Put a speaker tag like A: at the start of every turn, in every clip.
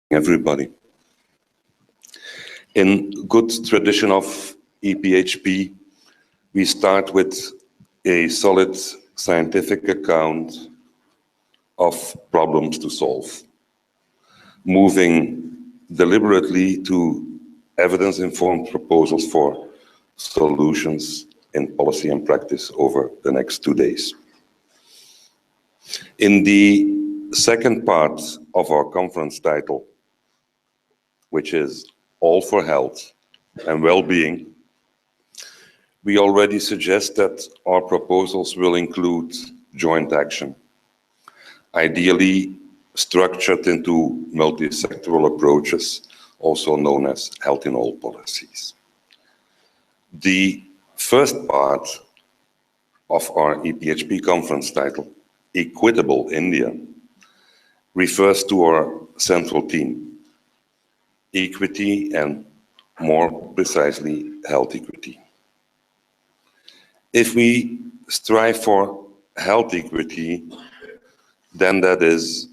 A: Everybody. In good tradition of EPHP, we start with a solid scientific account of problems to solve, moving deliberately to evidence-informed proposals for solutions in policy and practice over the next 2 days. In the second part of our conference title, which is All for Health and Well-being, we already suggest that our proposals will include joint action, ideally structured into multi-sectoral approaches, also known as health in all policies. The first part of our EPHP conference title, Equitable India, refers to our central theme, equity and, more precisely, health equity. If we strive for health equity, then that is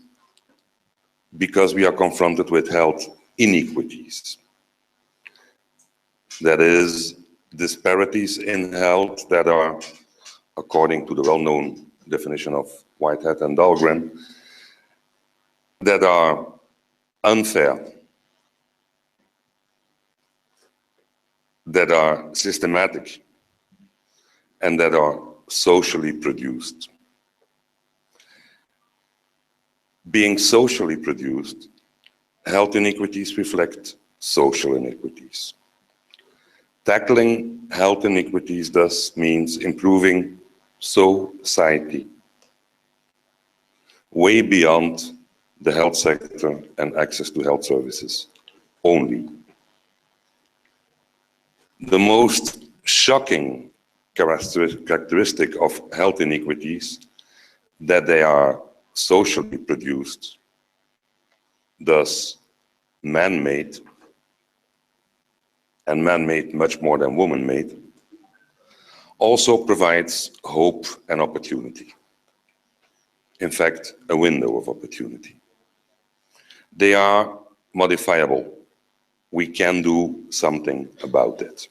A: because we are confronted with health inequities. That is, disparities in health that are, according to the well-known definition of Whitehead and Dahlgren, that are unfair, that are systematic, and that are socially produced. Being socially produced, health inequities reflect social inequities. Tackling health inequities thus means improving society, way beyond the health sector and access to health services only. The most shocking characteristic of health inequities that they are socially produced, thus man-made, and man-made much more than woman-made, also provides hope and opportunity. In fact, a window of opportunity. They are modifiable. We can do something about it.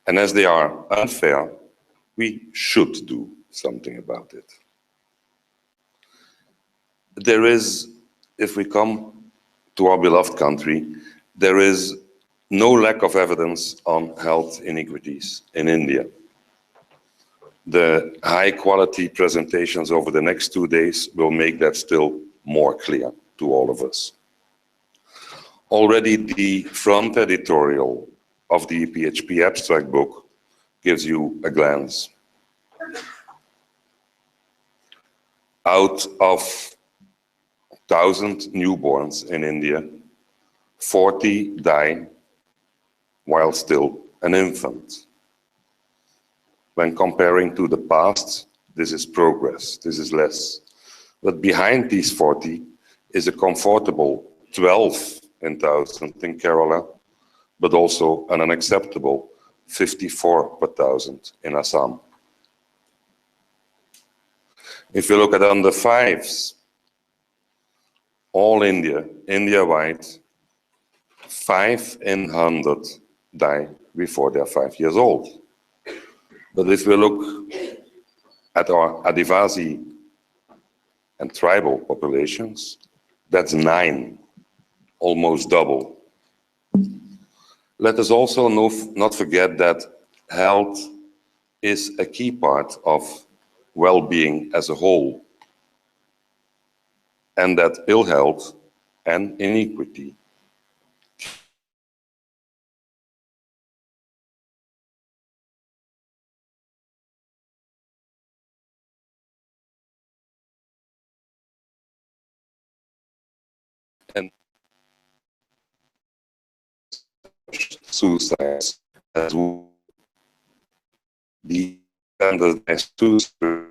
A: And as they are unfair, we should do something about it. There is, if we come to our beloved country, there is no lack of evidence on health inequities in India. The high-quality presentations over the next 2 days will make that still more clear to all of us. Already the front editorial of the EPHP abstract book gives you a glance. Out of 1,000 newborns in India, 40 die while still an infant. When comparing to the past, this is progress, this is less. But behind these 40 is a comfortable 12 in 1,000 in Kerala, but also an unacceptable 54 per 1,000 in Assam. If you look at under 5s, all India, India-wide, 5 in 100 die before they're 5 years old. But if we look at our Adivasi and tribal populations, that's 9, almost double. Let us also not forget that health is a key part of well-being as a whole, and that ill health and inequity and suicides as well be standardized suicide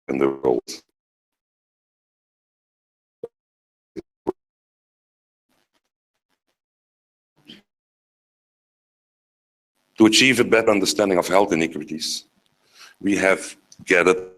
A: in the world. To achieve a better understanding of health inequities, we have gathered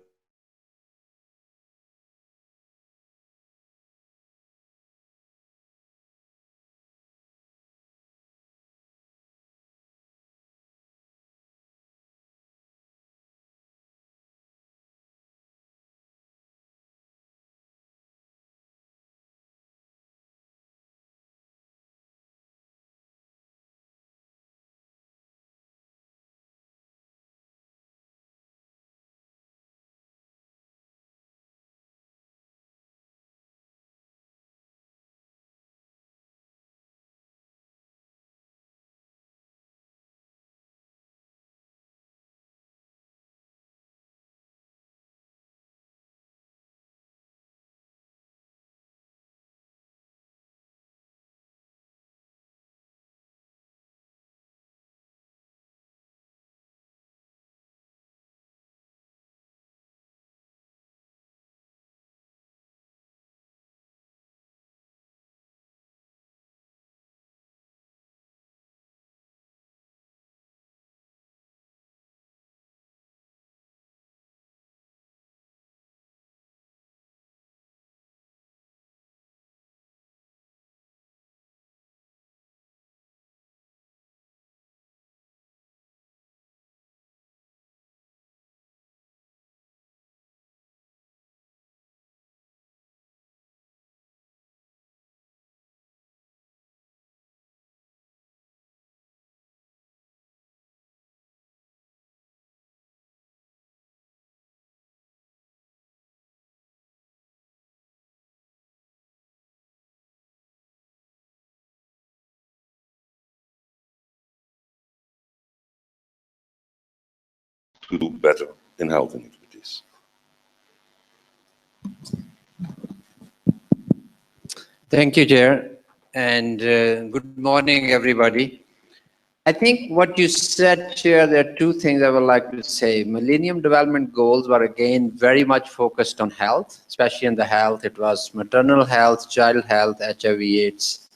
A: to do better in health inequities.
B: Thank you, Chair, and good morning, everybody. I think what you said, Chair, there are two things I would like to say. Millennium Development Goals were again very much focused on health, especially in the health. It was maternal health, child health, HIV/AIDS.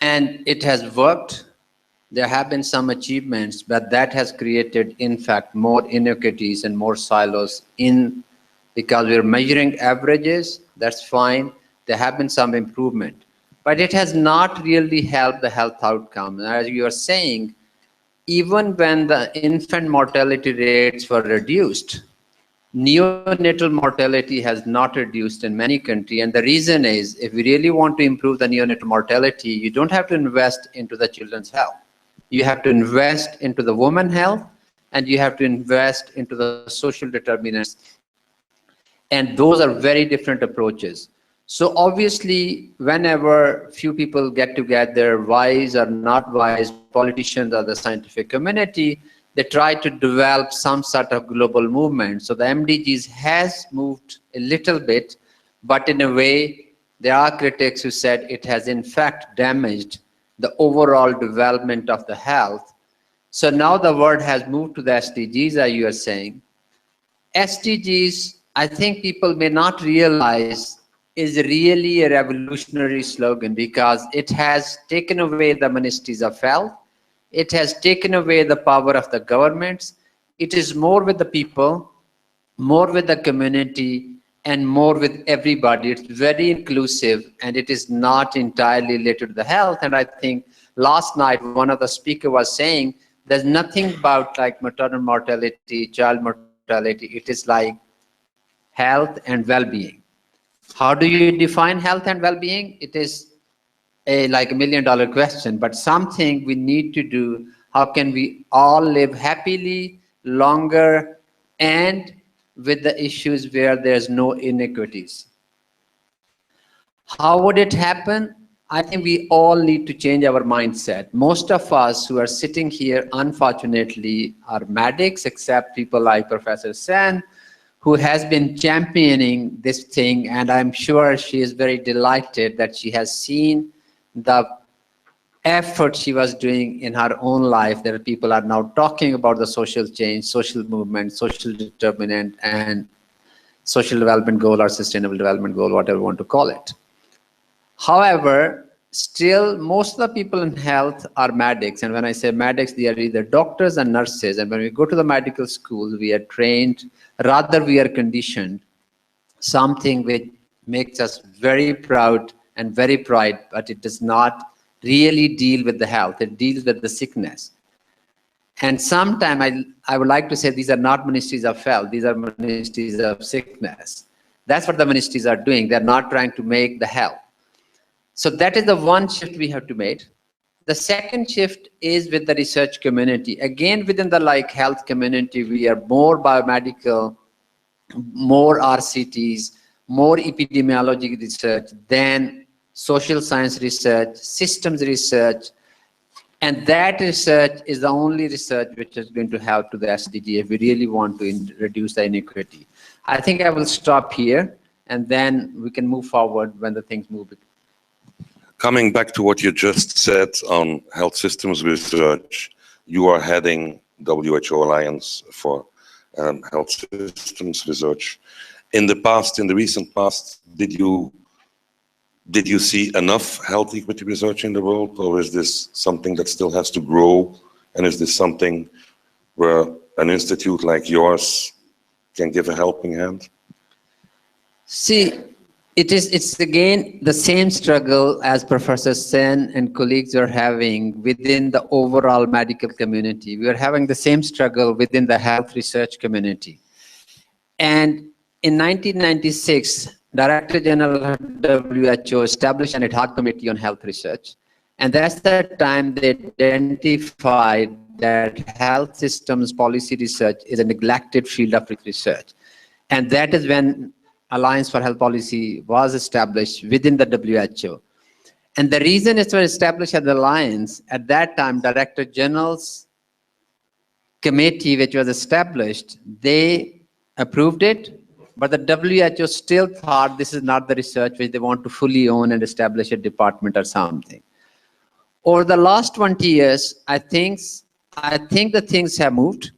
B: And it has worked. There have been some achievements, but that has created, in fact, more inequities and more silos because we're measuring averages, that's fine. There have been some improvement, but it has not really helped the health outcome. As you are saying, even when the infant mortality rates were reduced, neonatal mortality has not reduced in many countries. And the reason is, if we really want to improve the neonatal mortality, you don't have to invest into the children's health. You have to invest into the woman health, and you have to invest into the social determinants. And those are very different approaches. So obviously, whenever few people get together, wise or not wise, politicians or the scientific community, they try to develop some sort of global movement. So the MDGs has moved a little bit, but in a way, there are critics who said it has in fact damaged the overall development of the health. So now the word has moved to the SDGs, as you are saying. SDGs, I think people may not realize, is really a revolutionary slogan because it has taken away the ministries of health. It has taken away the power of the governments. It is more with the people, more with the community, and more with everybody. It's very inclusive, and it is not entirely related to the health. And I think last night, one of the speakers was saying, there's nothing about like maternal mortality, child mortality. It is like health and well-being. How do you define health and well-being? It is like $1 million question, but something we need to do. How can we all live happily, longer, and with the issues where there's no inequities? How would it happen? I think we all need to change our mindset. Most of us who are sitting here, unfortunately, are medics, except people like Professor Sen, who has been championing this thing, and I'm sure she is very delighted that she has seen the effort she was doing in her own life. There are people are now talking about the social change, social movement, social determinant, and social development goal or sustainable development goal, whatever you want to call it. However, still most of the people in health are medics, and when I say medics, they are either doctors and nurses. And when we go to the medical schools, we are trained, rather we are conditioned, something which makes us very proud and very pride, but it does not really deal with the health, it deals with the sickness. And sometimes I would like to say these are not ministries of health, these are ministries of sickness. That's what the ministries are doing. They're not trying to make the health. So that is the one shift we have to make. The second shift is with the research community. Again, within the health community, we are more biomedical, more RCTs, more epidemiology research than social science research, systems research. And that research is the only research which is going to help to the SDG if we really want to reduce the inequity. I think I will stop here, and then we can move forward when the things move.
A: Coming back to what you just said on health systems research, you are heading WHO Alliance for Health Systems Research. In the past, in the recent past, did you see enough health equity research in the world, or is this something that still has to grow? And is this something where an institute like yours can give a helping hand?
B: See, it's again the same struggle as Professor Sen and colleagues are having within the overall medical community. We are having the same struggle within the health research community. And in 1996, Director General of WHO established an ad hoc committee on health research. And that's the time they identified that health systems policy research is a neglected field of research. And that is when Alliance for Health Policy was established within the WHO. And the reason it was established as the Alliance, at that time, Director General's committee, which was established, they approved it, but the WHO still thought this is not the research which they want to fully own and establish a department or something. Over the last 20 years, I think the things have moved.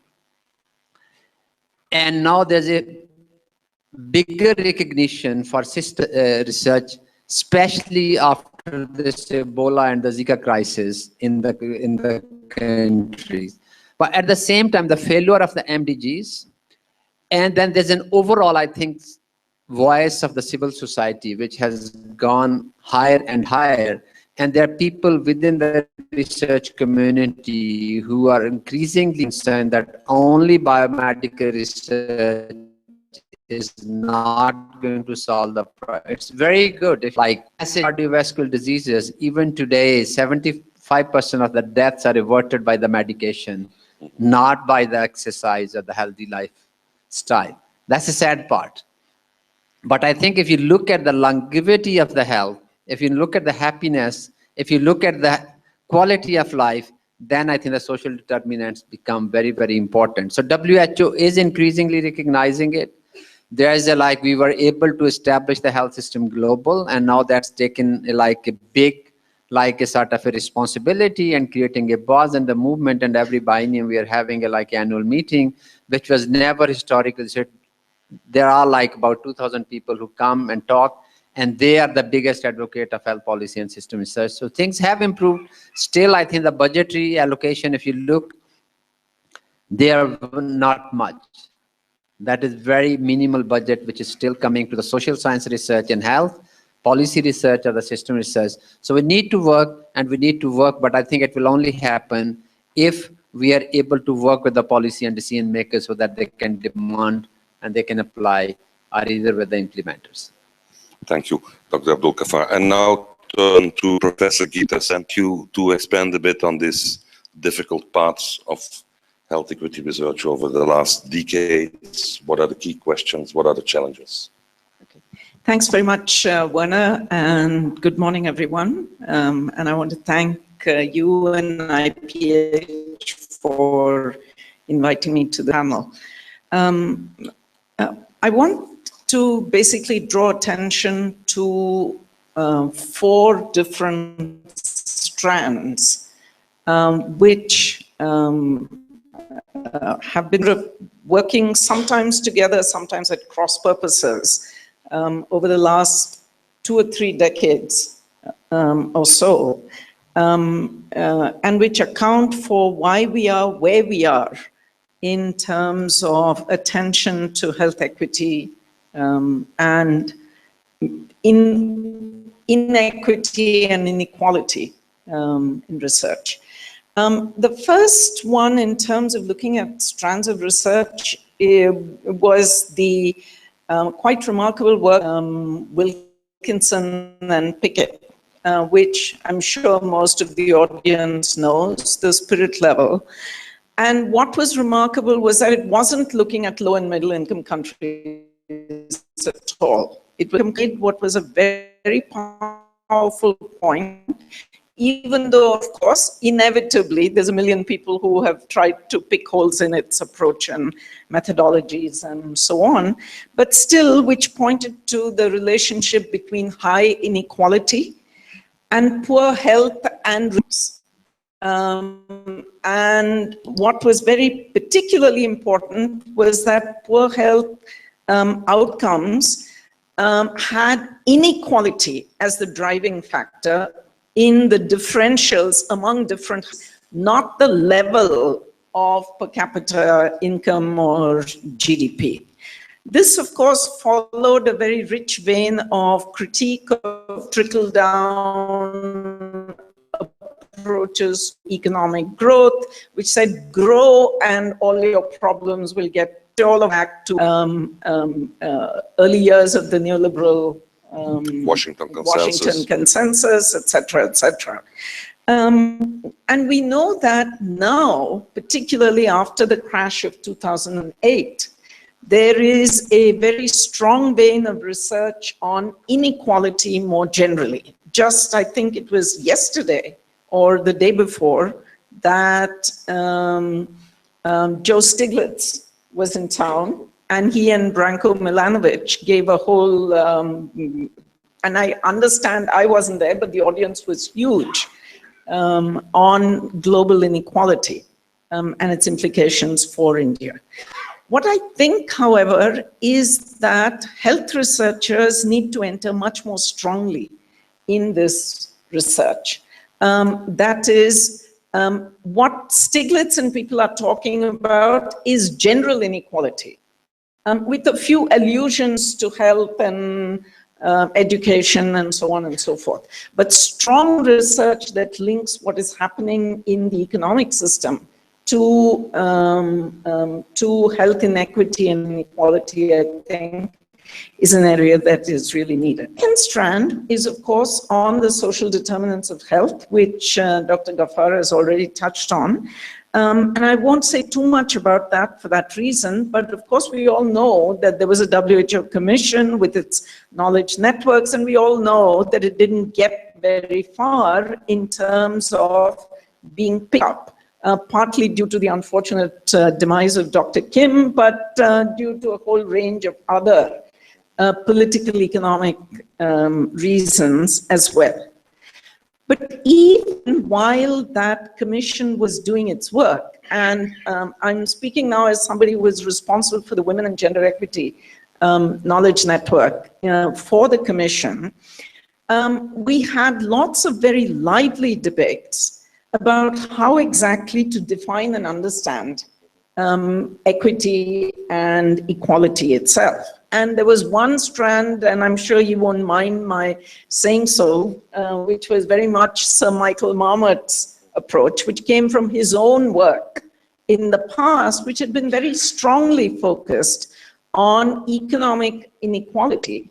B: And now there's a bigger recognition for research, especially after this Ebola and the Zika crisis in the countries. But at the same time, the failure of the MDGs, and then there's an overall, I think, voice of the civil society, which has gone higher and higher. And there are people within the research community who are increasingly concerned that only biomedical research is not going to solve the problem. It's very good. If cardiovascular diseases, even today, 75% of the deaths are averted by the medication, not by the exercise or the healthy lifestyle. That's the sad part. But I think if you look at the longevity of the health, if you look at the happiness, if you look at the quality of life, then I think the social determinants become very, very important. So WHO is increasingly recognizing it. There is we were able to establish the health system global, and now that's taken a big, a sort of a responsibility and creating a buzz and the movement, and every biennium we are having a annual meeting, which was never historically. There are about 2,000 people who come and talk, and they are the biggest advocate of health policy and system research. So things have improved. Still, I think the budgetary allocation, if you look, they are not much. That is very minimal budget, which is still coming to the social science research and health, policy research or the system research. So we need to work, and we need to work, but I think it will only happen if we are able to work with the policy and decision makers so that they can demand and they can apply, or either with the implementers.
A: Thank you, Dr. Abdulghaffar. And now turn to Professor Geeta. Thank you to expand a bit on this difficult parts of health equity research over the last decades. What are the key questions? What are the challenges?
C: Okay. Thanks very much, Werner, and good morning, everyone. And I want to thank you and IPH for inviting me to the panel. I want to basically draw attention to 4 different strands, which have been working sometimes together, sometimes at cross purposes over the last 2 or 3 decades or so, and which account for why we are where we are in terms of attention to health equity and inequity and inequality in research. The first one, in terms of looking at strands of research, was the quite remarkable work Wilkinson and Pickett, which I'm sure most of the audience knows, the spirit level. And what was remarkable was that it wasn't looking at low and middle income countries at all. It made what was a very powerful point, even though, of course, inevitably, there's a million people who have tried to pick holes in its approach and methodologies and so on, but still, which pointed to the relationship between high inequality and poor health and risks. And what was very particularly important was that poor health outcomes had inequality as the driving factor in the differentials among different, not the level of per capita income or GDP. This, of course, followed a very rich vein of critique of trickle-down approaches to economic growth, which said grow and all your problems will get all back to early years of the neoliberal
A: Washington
C: consensus, etc., etc. And we know that now, particularly after the crash of 2008, there is a very strong vein of research on inequality more generally. Just, I think it was yesterday or the day before that Joe Stiglitz was in town, and he and Branko Milanovic gave a whole, and I understand I wasn't there, but the audience was huge, on global inequality and its implications for India. What I think, however, is that health researchers need to enter much more strongly in this research. That is, what Stiglitz and people are talking about is general inequality, with a few allusions to health and education and so on and so forth. But strong research that links what is happening in the economic system to health inequity and inequality, I think, is an area that is really needed. The second strand is, of course, on the social determinants of health, which Dr. Ghaffar has already touched on. And I won't say too much about that for that reason, but of course we all know that there was a WHO commission with its knowledge networks, and we all know that it didn't get very far in terms of being picked up. Partly due to the unfortunate demise of Dr. Kim, but due to a whole range of other political, economic reasons as well. But even while that commission was doing its work, and I'm speaking now as somebody who was responsible for the Women and Gender Equity Knowledge Network for the commission, we had lots of very lively debates about how exactly to define and understand equity and equality itself. And there was one strand, and I'm sure you won't mind my saying so, which was very much Sir Michael Marmot's approach, which came from his own work in the past, which had been very strongly focused on economic inequality,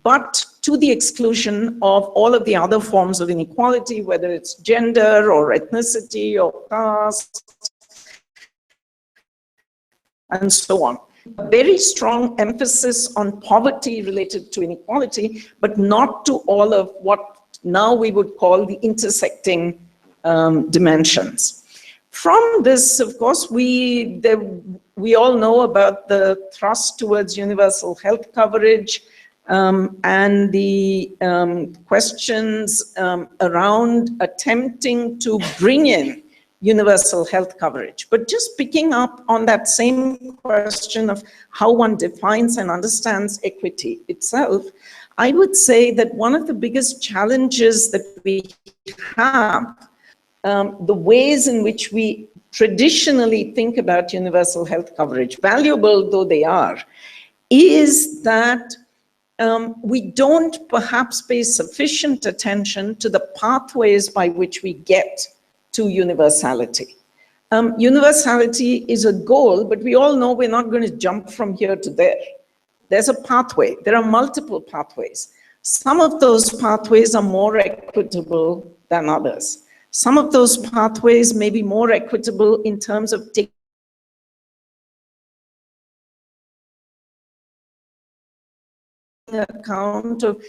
C: but to the exclusion of all of the other forms of inequality, whether it's gender or ethnicity or caste, and so on. A very strong emphasis on poverty related to inequality, but not to all of what now we would call the intersecting dimensions. From this, of course, we all know about the thrust towards universal health coverage, and the questions around attempting to bring in universal health coverage. But just picking up on that same question of how one defines and understands equity itself, I would say that one of the biggest challenges that we have, the ways in which we traditionally think about universal health coverage, valuable though they are, is that we don't perhaps pay sufficient attention to the pathways by which we get to universality. Universality is a goal, but we all know we're not going to jump from here to there. There's a pathway. There are multiple pathways. Some of those pathways are more equitable than others. Some of those pathways may be more equitable in terms of taking account of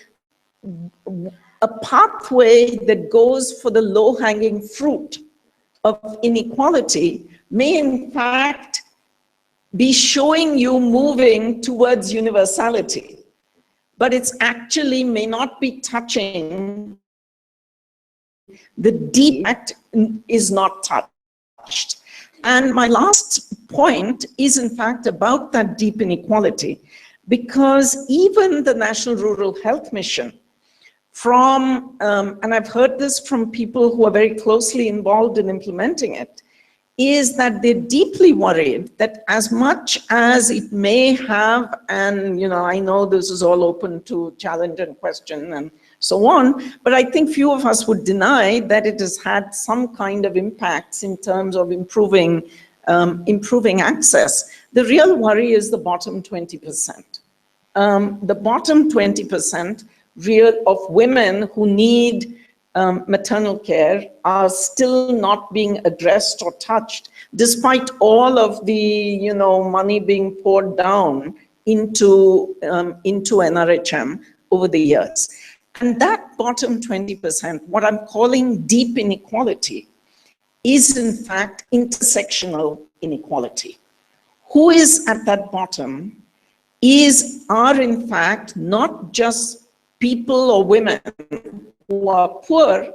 C: a pathway that goes for the low-hanging fruit of inequality may in fact be showing you moving towards universality, but it's actually may not be touching the deep act is not touched. And my last point is in fact about that deep inequality, because even the National Rural Health Mission from, and I've heard this from people who are very closely involved in implementing it, is that they're deeply worried that as much as it may have, and I know this is all open to challenge and question and so on, but I think few of us would deny that it has had some kind of impacts in terms of improving access. The real worry is the bottom 20%. The bottom 20% of women who need maternal care are still not being addressed or touched, despite all of the money being poured down into NRHM over the years. And that bottom 20%, what I'm calling deep inequality, is in fact intersectional inequality. Who is at that bottom are in fact not just people or women who are poor,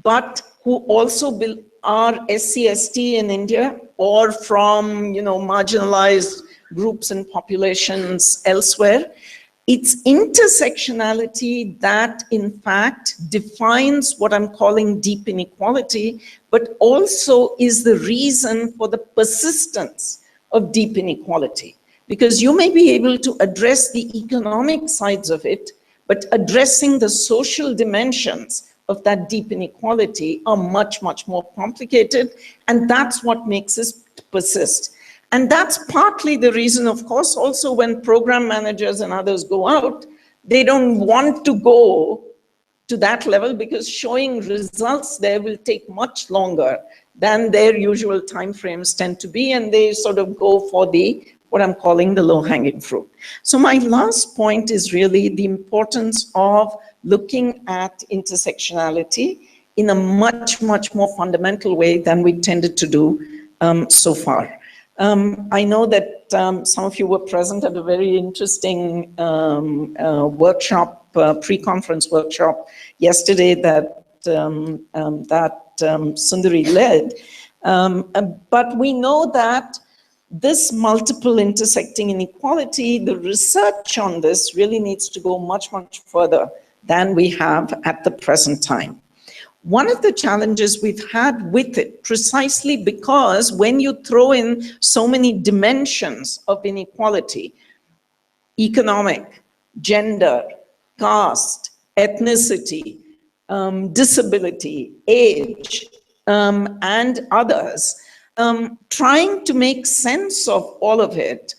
C: but who also are SC/ST in India or from marginalized groups and populations elsewhere. It's intersectionality that in fact defines what I'm calling deep inequality, but also is the reason for the persistence of deep inequality. Because you may be able to address the economic sides of it, but addressing the social dimensions of that deep inequality are much, much more complicated, and that's what makes us persist. And that's partly the reason, of course, also when program managers and others go out, they don't want to go to that level because showing results there will take much longer than their usual timeframes tend to be, and they sort of go for what I'm calling the low-hanging fruit. So my last point is really the importance of looking at intersectionality in a much, much more fundamental way than we tended to do so far. I know that some of you were present at a very interesting workshop, pre-conference workshop yesterday that Sundari led. But we know that this multiple intersecting inequality, the research on this really needs to go much, much further than we have at the present time. One of the challenges we've had with it, precisely because when you throw in so many dimensions of inequality, economic, gender, caste, ethnicity, disability, age, and others, trying to make sense of all of it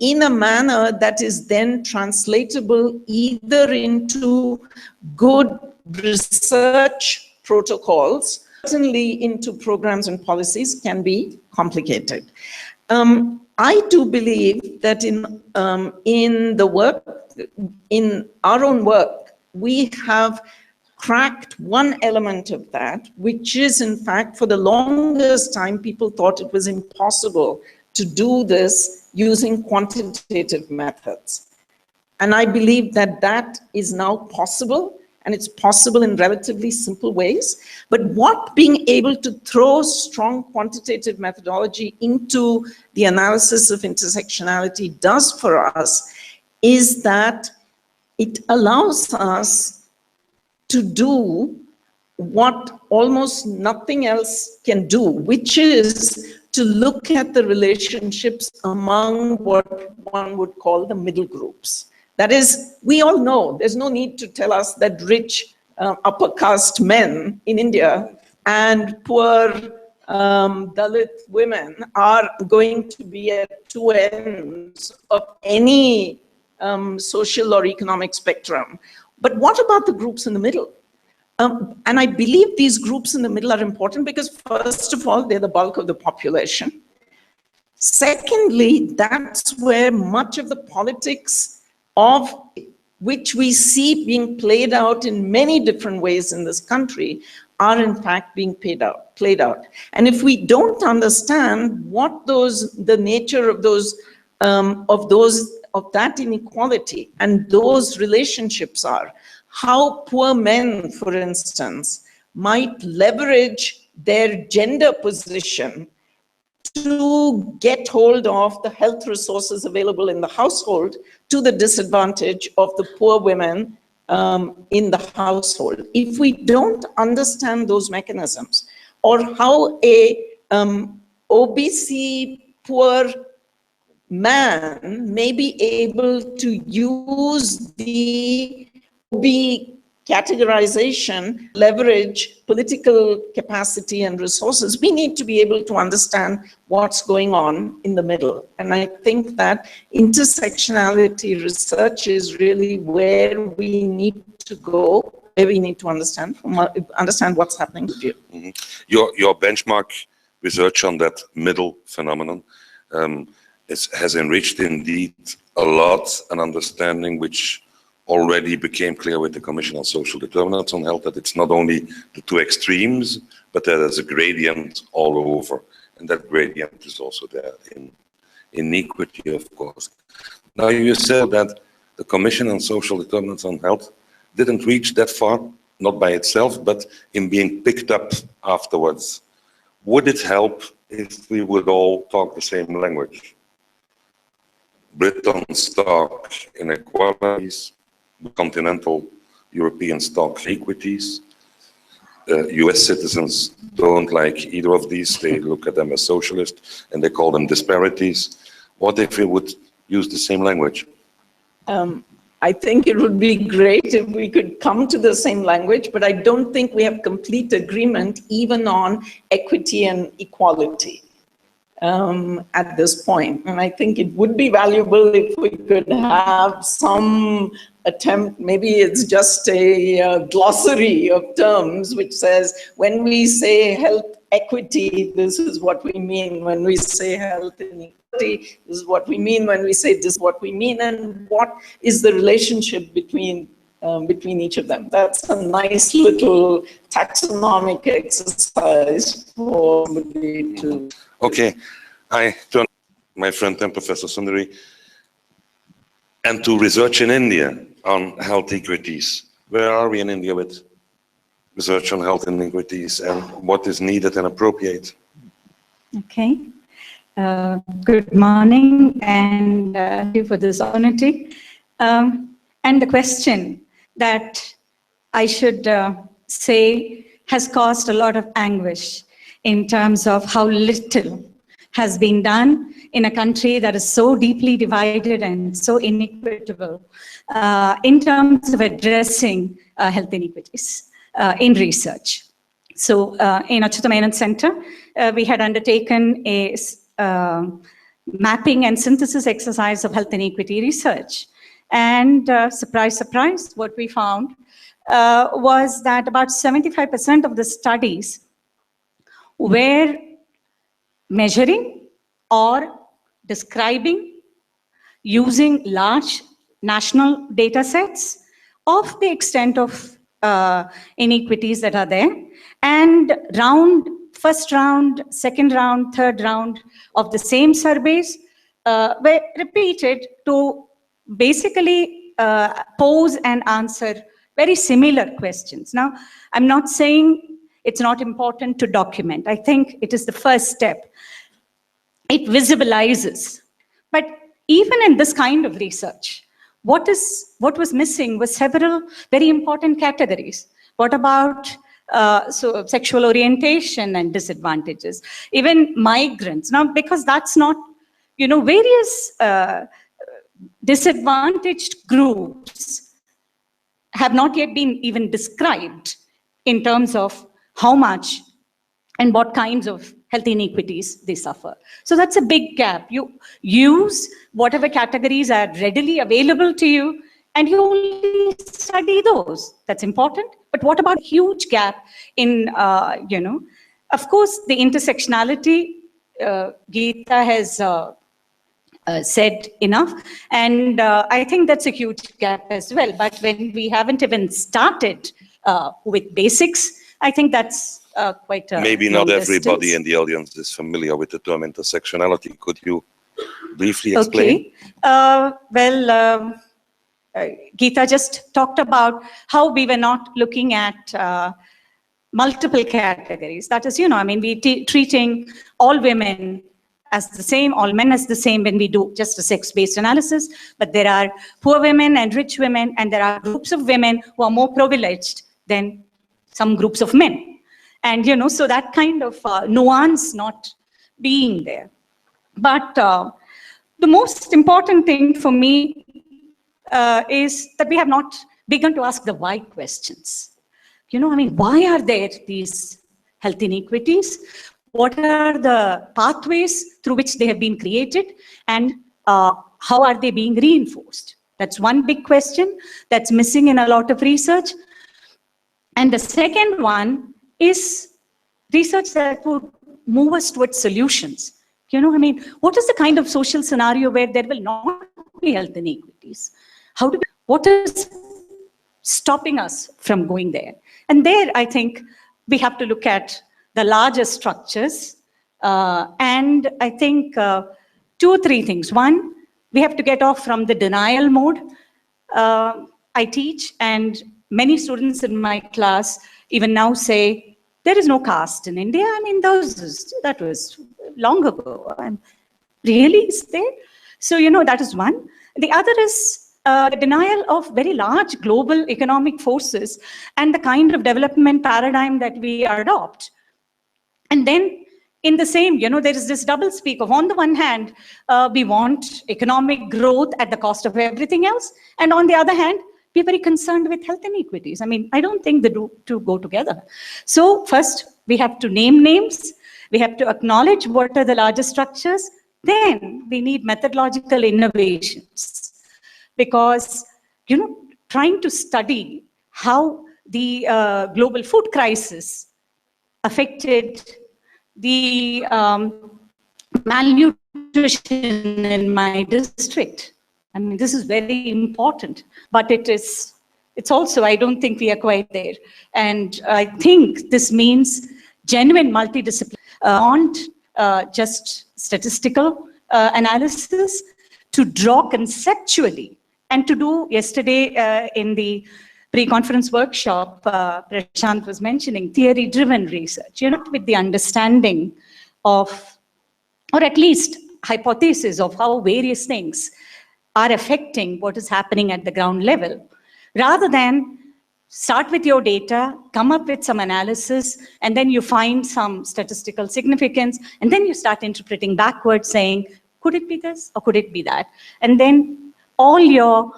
C: in a manner that is then translatable either into good research protocols, certainly into programs and policies, can be complicated. I do believe that in our own work, we have cracked one element of that, which is in fact for the longest time people thought it was impossible to do this using quantitative methods. And I believe that that is now possible, and it's possible in relatively simple ways. But what being able to throw strong quantitative methodology into the analysis of intersectionality does for us is that it allows us to do what almost nothing else can do, which is to look at the relationships among what one would call the middle groups. That is, we all know, there's no need to tell us that rich upper caste men in India and poor Dalit women are going to be at two ends of any social or economic spectrum. But what about the groups in the middle? And I believe these groups in the middle are important because, first of all, they're the bulk of the population. Secondly, that's where much of the politics of which we see being played out in many different ways in this country are in fact being played out. And if we don't understand what the nature of that inequality and those relationships are, how poor men, for instance, might leverage their gender position to get hold of the health resources available in the household to the disadvantage of the poor women in the household. If we don't understand those mechanisms, or how a OBC poor man may be able to use the OB categorization, leverage political capacity and resources, we need to be able to understand what's going on in the middle. And I think that intersectionality research is really where we need to go, where we need to understand what's happening with you.
A: Mm-hmm. Your benchmark research on that middle phenomenon has enriched indeed a lot an understanding which already became clear with the Commission on Social Determinants on Health, that it's not only the two extremes, but that there's a gradient all over. And that gradient is also there in inequity, of course. Now, you said that the Commission on Social Determinants on Health didn't reach that far, not by itself, but in being picked up afterwards. Would it help if we would all talk the same language? Britain's stock inequalities, continental European stock equities. US citizens don't like either of these. They look at them as socialist and they call them disparities. What if we would use the same language?
C: I think it would be great if we could come to the same language, but I don't think we have complete agreement even on equity and equality at this point. And I think it would be valuable if we could have some attempt, maybe it's just a glossary of terms which says, when we say health equity, this is what we mean. When we say health inequality, this is what we mean. When we say this is what we mean, and what is the relationship between each of them. That's a nice little taxonomic exercise for somebody to...
A: Okay, I turn to my friend and Professor Sundari, and to research in India on health equities. Where are we in India with research on health inequities, and what is needed and appropriate?
D: Okay. Good morning, and thank you for this opportunity. And the question that I should say has caused a lot of anguish in terms of how little has been done in a country that is so deeply divided and so inequitable in terms of addressing health inequities in research. So in Achyuta Menon Center, we had undertaken a mapping and synthesis exercise of health inequity research. And surprise, surprise, what we found was that about 75% of the studies were measuring or describing using large national data sets of the extent of inequities that are there. And first round, second round, third round of the same surveys were repeated to basically pose and answer very similar questions. Now, I'm not saying it's not important to document. I think it is the first step. It visibilizes. But even in this kind of research, what was missing was several very important categories. What about so sexual orientation and disadvantages, even migrants? Now, because that's not, various disadvantaged groups have not yet been even described in terms of how much and what kinds of health inequities they suffer. So that's a big gap. You use whatever categories are readily available to you, and you only study those. That's important. But what about a huge gap in, of course, the intersectionality, Geeta has said enough. And I think that's a huge gap as well. But when we haven't even started with basics, I think that's quite a
A: Maybe
D: long
A: not everybody
D: distance.
A: in the audience is familiar with the term intersectionality. Could you briefly explain?
D: Okay. Geeta just talked about how we were not looking at multiple categories. That is, we treating all women as the same, all men as the same when we do just a sex-based analysis. But there are poor women and rich women, and there are groups of women who are more privileged than some groups of men. And, so that kind of nuance not being there. But the most important thing for me is that we have not begun to ask the why questions. Why are there these health inequities? What are the pathways through which they have been created? And how are they being reinforced? That's one big question that's missing in a lot of research. And the second one is research that would move us towards solutions. What is the kind of social scenario where there will not be health inequities? What is stopping us from going there? And there, I think, we have to look at the larger structures. And I think 2 or 3 things. One, we have to get off from the denial mode. I teach, and many students in my class even now say, there is no caste in India. That was long ago. Really, is there? So, that is one. The other is the denial of very large global economic forces and the kind of development paradigm that we adopt. And then in the same, there is this double speak of, on the one hand, we want economic growth at the cost of everything else. And on the other hand, we're very concerned with health inequities. I don't think the two go together. So first, we have to name names. We have to acknowledge what are the larger structures. Then we need methodological innovations. Because, trying to study how the global food crisis affected the malnutrition in my district. This is very important, but it's also, I don't think we are quite there. And I think this means genuine multidisciplinary, beyond just statistical analysis, to draw conceptually, and to do, yesterday in the pre-conference workshop, Prashant was mentioning theory-driven research, with the understanding of, or at least hypothesis of how various things are affecting what is happening at the ground level, rather than start with your data, come up with some analysis, and then you find some statistical significance, and then you start interpreting backwards, saying, could it be this or could it be that? And then all your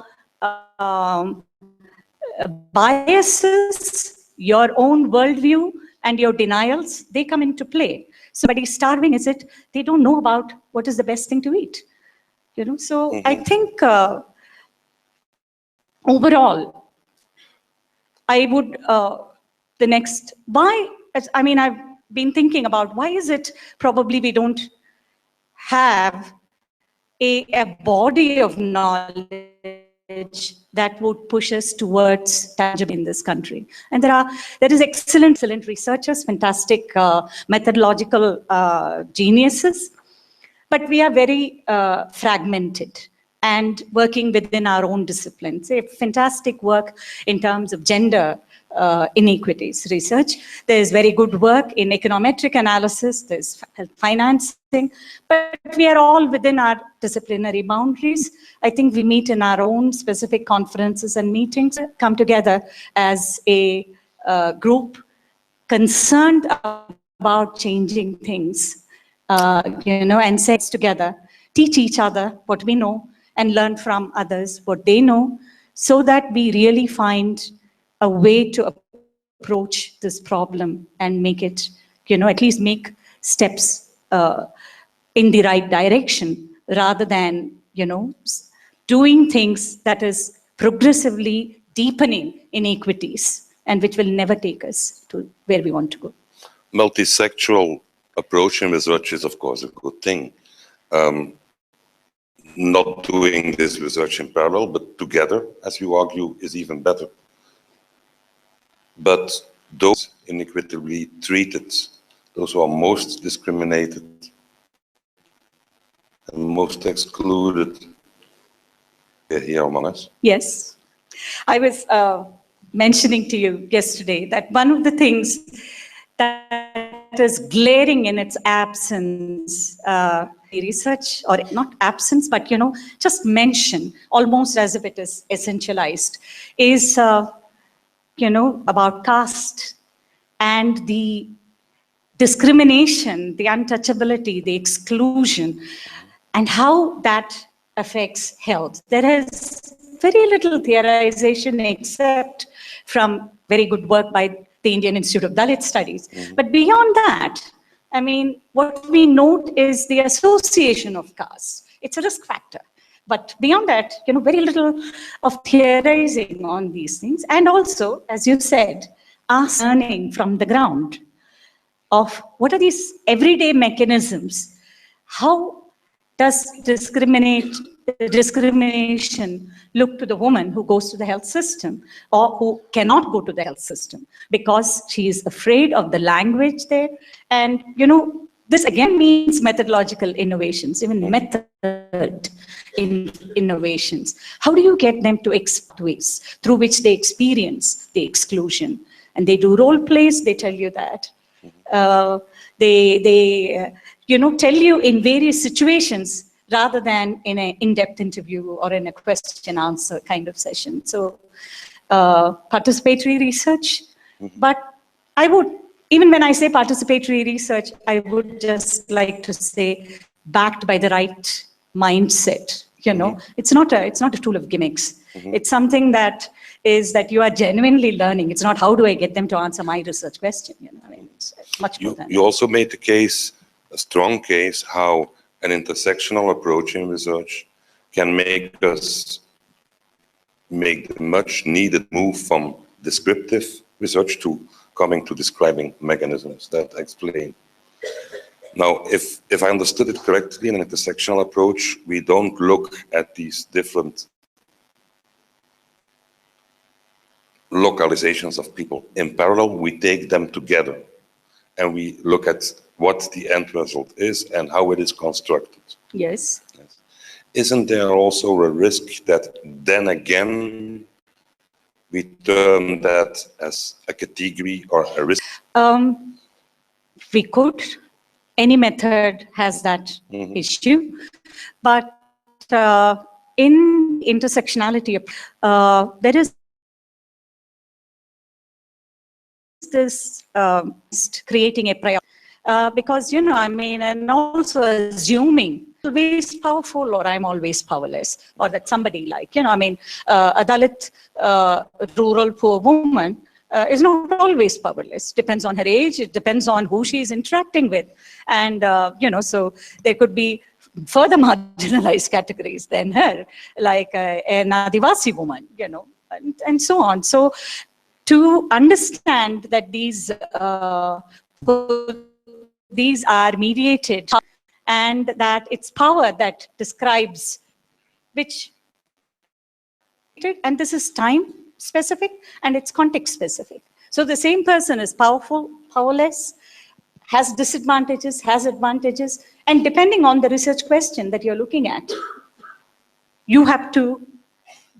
D: biases, your own worldview, and your denials, they come into play. Somebody's starving, is it? They don't know about what is the best thing to eat. So I think overall, I would, I've been thinking about why is it probably we don't have a body of knowledge that would push us towards tangible in this country. And there is excellent researchers, fantastic methodological geniuses, but we are very fragmented and working within our own disciplines. Fantastic work in terms of gender inequities research. There's very good work in econometric analysis, there's health financing, but we are all within our disciplinary boundaries. I think we meet in our own specific conferences and meetings, come together as a group concerned about changing things, and sets together, teach each other what we know and learn from others what they know, so that we really find a way to approach this problem and make it, at least make steps in the right direction, rather than, doing things that is progressively deepening inequities and which will never take us to where we want to go.
A: Multisectoral approach in research is, of course, a good thing. Not doing this research in parallel, but together, as you argue, is even better. But those inequitably treated, those who are most discriminated and most excluded, are here among us.
D: Yes. I was mentioning to you yesterday that one of the things that is glaring in its absence, research, or not absence, but just mention, almost as if it is essentialized, is about caste and the discrimination, the untouchability, the exclusion, and how that affects health. There is very little theorization except from very good work by the Indian Institute of Dalit Studies. But beyond that, I mean, what we note is the association of caste. It's a risk factor. But beyond that, very little of theorizing on these things. And also, as you said, us learning from the ground of what are these everyday mechanisms. How does discrimination look to the woman who goes to the health system or who cannot go to the health system because she is afraid of the language there? And, this again means methodological innovations, even method innovations. How do you get them to expert ways through which they experience the exclusion? And they do role plays, they tell you that. They tell you in various situations rather than in an in-depth interview or in a question-answer kind of session. So participatory research, but I would, even when I say participatory research, I would just like to say backed by the right mindset. It's not a tool of gimmicks. It's something that you are genuinely learning. It's not how do I get them to answer my research question. It's much more than
A: you also made the case, a strong case, how an intersectional approach in research can make us make the much needed move from descriptive research to coming to describing mechanisms that explain. Now, if I understood it correctly, in an intersectional approach, we don't look at these different localizations of people. In parallel, we take them together and we look at what the end result is and how it is constructed.
D: Yes.
A: Isn't there also a risk that then again we term that as a category or a risk?
D: We could. Any method has that issue. But in intersectionality, there is this creating a priority. Because, and also assuming always powerful or I'm always powerless, or that somebody like, a Dalit rural poor woman is not always powerless. Depends on her age, it depends on who she is interacting with. And, so there could be further marginalized categories than her, like an Adivasi woman, and so on. So to understand that these are mediated and that it's power that describes which, and this is time specific and it's context specific. So the same person is powerful, powerless, has disadvantages, has advantages, and depending on the research question that you're looking at, you have to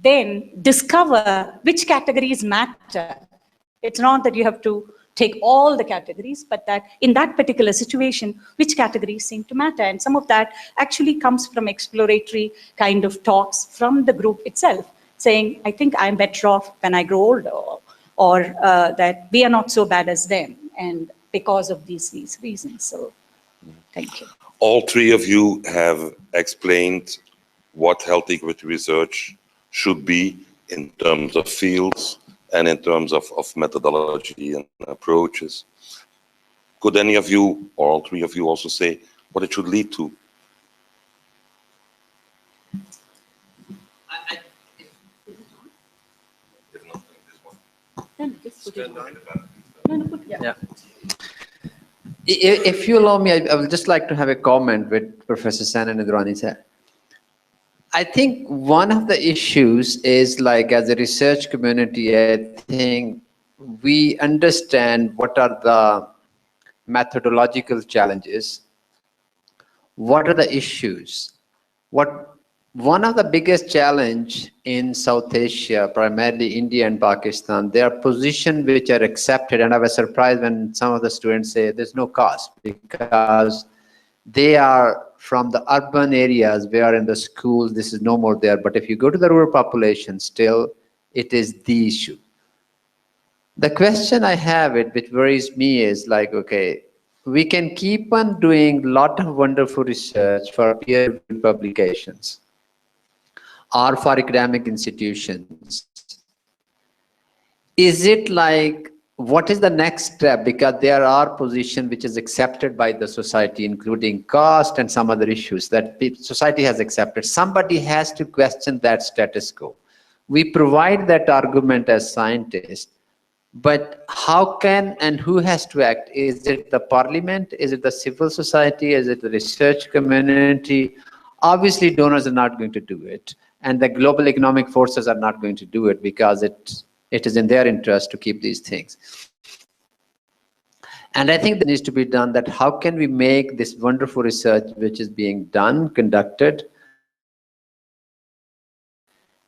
D: then discover which categories matter It's not that you have to take all the categories, but that in that particular situation, which categories seem to matter. And some of that actually comes from exploratory kind of talks from the group itself, saying, I think I'm better off when I grow older, or that we are not so bad as them, and because of these reasons. So thank you.
A: All three of you have explained what health equity research should be in terms of fields and in terms of methodology and approaches. Could any of you, or all three of you, also say what it should lead to?
B: Yeah. If you allow me, I would just like to have a comment with Professor Sen and Indrani said. I think one of the issues is, like, as a research community, I think we understand what are the methodological challenges, what are the issues. One of the biggest challenge in South Asia, primarily India and Pakistan, there are positions which are accepted, and I was surprised when some of the students say there's no cost, because they are from the urban areas where in the schools this is no more there. But if you go to the rural population, still it is the issue. The question I have, which worries me, is like, okay, we can keep on doing a lot of wonderful research for peer-reviewed publications or for academic institutions. Is it like, what is the next step? Because there are positions which is accepted by the society, including cost and some other issues that society has accepted. Somebody has to question that status quo. We provide that argument as scientists, but how can and who has to act? Is it the parliament? Is it the civil society? Is it the research community? Obviously, donors are not going to do it, and the global economic forces are not going to do it, because it is in their interest to keep these things. And I think that needs to be done, that how can we make this wonderful research which is being done, conducted,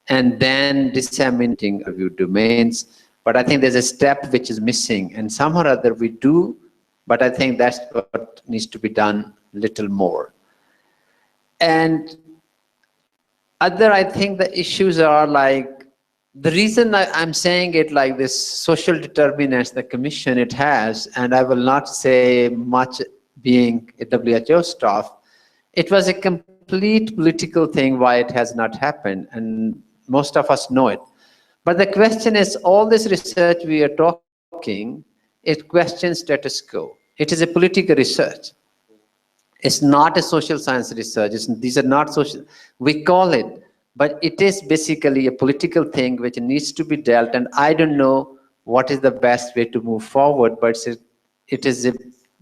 B: and then disseminating review domains. But I think there's a step which is missing, and somehow or other we do, but I think that's what needs to be done a little more. And other, I think the issues are like, the reason I'm saying it like this, social determinants, the commission it has, and I will not say much being a WHO staff, it was a complete political thing why it has not happened, and most of us know it. But the question is, all this research we are talking, it questions status quo. It is a political research. It's not a social science research. These are not social, we call it, but it is basically a political thing which needs to be dealt, and I don't know what is the best way to move forward, but it is a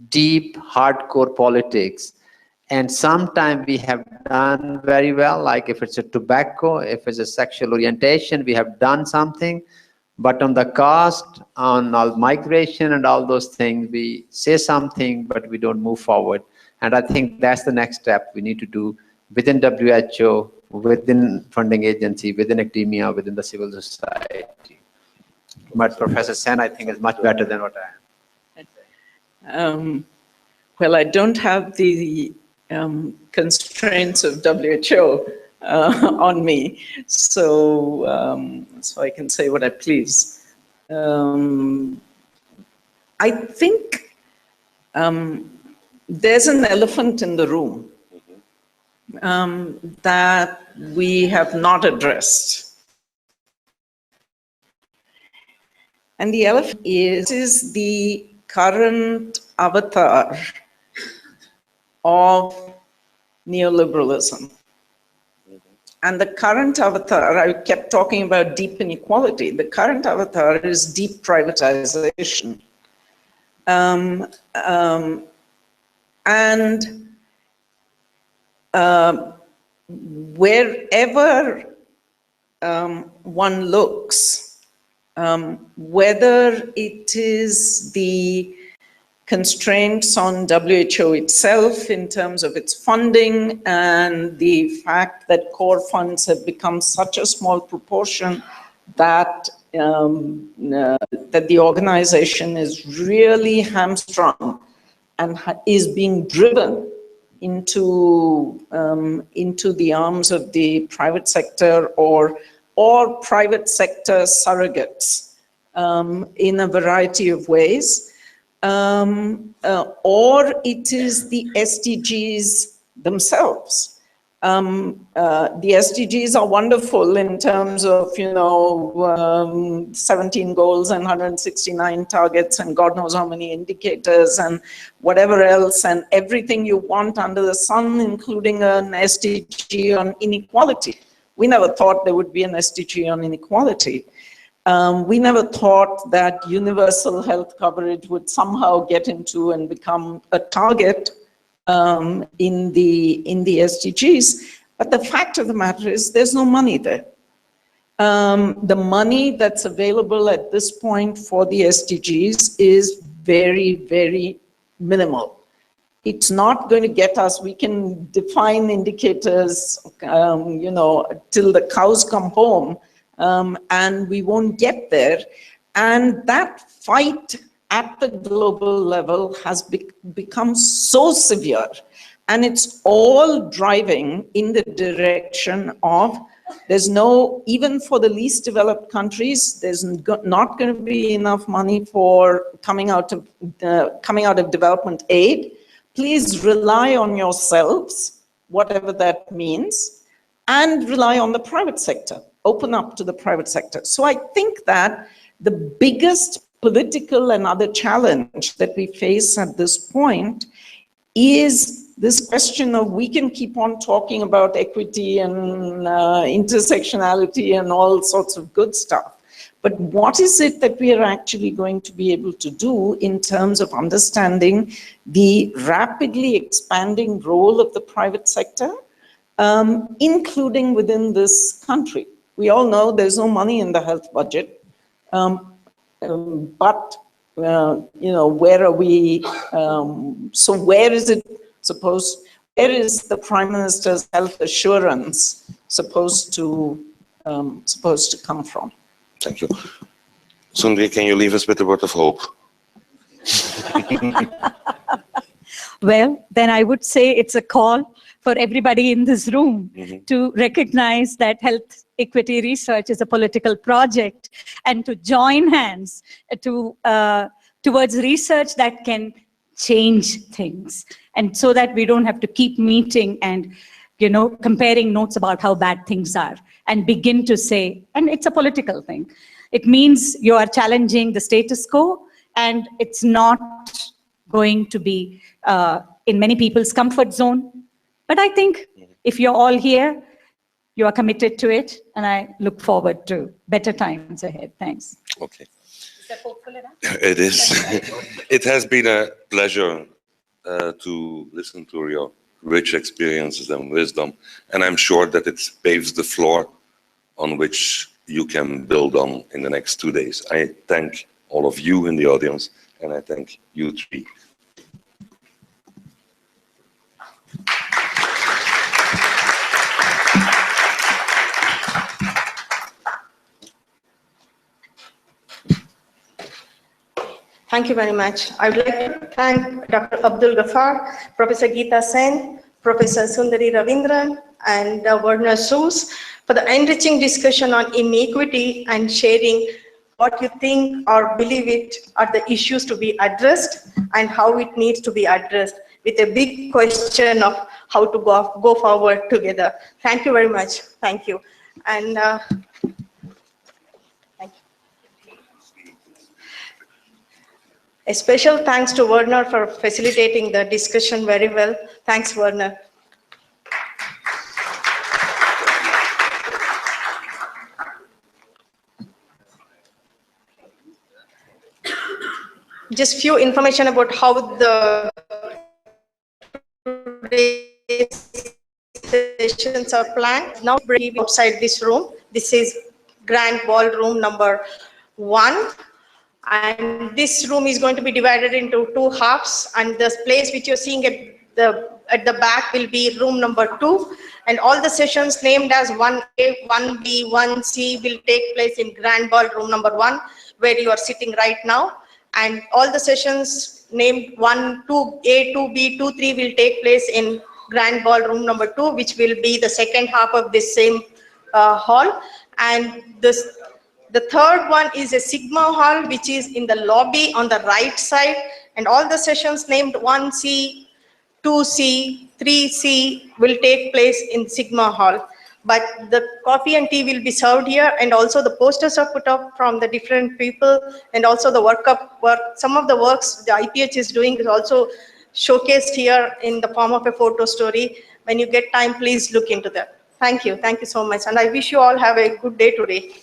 B: deep, hardcore politics. And sometimes we have done very well, like if it's a tobacco, if it's a sexual orientation, we have done something. But on the cost, on all migration and all those things, we say something, but we don't move forward. And I think that's the next step we need to do within WHO, within funding agency, within academia, within the civil society. But Professor Sen, I think, is much better than what I am.
C: Well, I don't have the constraints of WHO on me, so I can say what I please. I think there's an elephant in the room that we have not addressed. And the elephant is the current avatar of neoliberalism. And the current avatar, I kept talking about deep inequality, the current avatar is deep privatization. Wherever one looks, whether it is the constraints on WHO itself in terms of its funding and the fact that core funds have become such a small proportion that that the organization is really hamstrung and is being driven into the arms of the private sector or private sector surrogates in a variety of ways, or it is the SDGs themselves. The SDGs are wonderful in terms of, 17 goals and 169 targets and God knows how many indicators and whatever else and everything you want under the sun, including an SDG on inequality. We never thought there would be an SDG on inequality. We never thought that universal health coverage would somehow get into and become a target in the SDGs, but the fact of the matter is there's no money there. The money that's available at this point for the SDGs is very, very minimal. It's not going to get us, we can define indicators, till the cows come home, and we won't get there. And that fight at the global level has become so severe, and it's all driving in the direction of, there's no, even for the least developed countries, there's not going to be enough money for coming out of development aid. Please rely on yourselves, whatever that means, and rely on the private sector. Open up to the private sector. So I think that the biggest political and other challenge that we face at this point is this question of, we can keep on talking about equity and intersectionality and all sorts of good stuff, but what is it that we are actually going to be able to do in terms of understanding the rapidly expanding role of the private sector, including within this country? We all know there's no money in the health budget, but where are we? So where is it supposed? Where is the Prime Minister's health assurance supposed to come from?
A: Thank you. Sundari, can you leave us with a word of hope?
D: Well, then I would say it's a call for everybody in this room to recognize that health equity research is a political project and to join hands towards research that can change things, and so that we don't have to keep meeting and comparing notes about how bad things are, and begin to say, and it's a political thing. It means you are challenging the status quo, and it's not going to be in many people's comfort zone. But I think if you're all here, you are committed to it, and I look forward to better times ahead. Thanks.
A: Okay.
D: Is that hopeful enough?
A: It is. It has been a pleasure to listen to your rich experiences and wisdom, and I'm sure that it paves the floor on which you can build on in the next 2 days. I thank all of you in the audience, and I thank you three.
E: Thank you very much. I would like to thank Dr. Abdul Ghaffar, Professor Geeta Sen, Professor Sundari Ravindran, and Werner Soos for the enriching discussion on inequity and sharing what you think or believe it are the issues to be addressed and how it needs to be addressed, with a big question of how to go forward together. Thank you very much. Thank you. And a special thanks to Werner for facilitating the discussion very well. Thanks, Werner. Just few information about how the sessions are planned. Now, outside this room, this is Grand Ballroom number 1. And this room is going to be divided into 2 halves, and this place which you're seeing a at the back will be room number 2, and all the sessions named as 1A, 1B, 1C will take place in Grand Ballroom number 1, where you are sitting right now, and all the sessions named 1, 2A, 2B, 2, 3 will take place in Grand Ballroom number 2, which will be the second half of this same hall. And the third one is a Sigma hall, which is in the lobby on the right side, and all the sessions named 1C, 2C, 3C will take place in Sigma hall. But the coffee and tea will be served here, and also the posters are put up from the different people, and also the work, some of the works the IPH is doing is also showcased here in the form of a photo story. When you get time, please look into that. Thank you so much, and I wish you all have a good day today.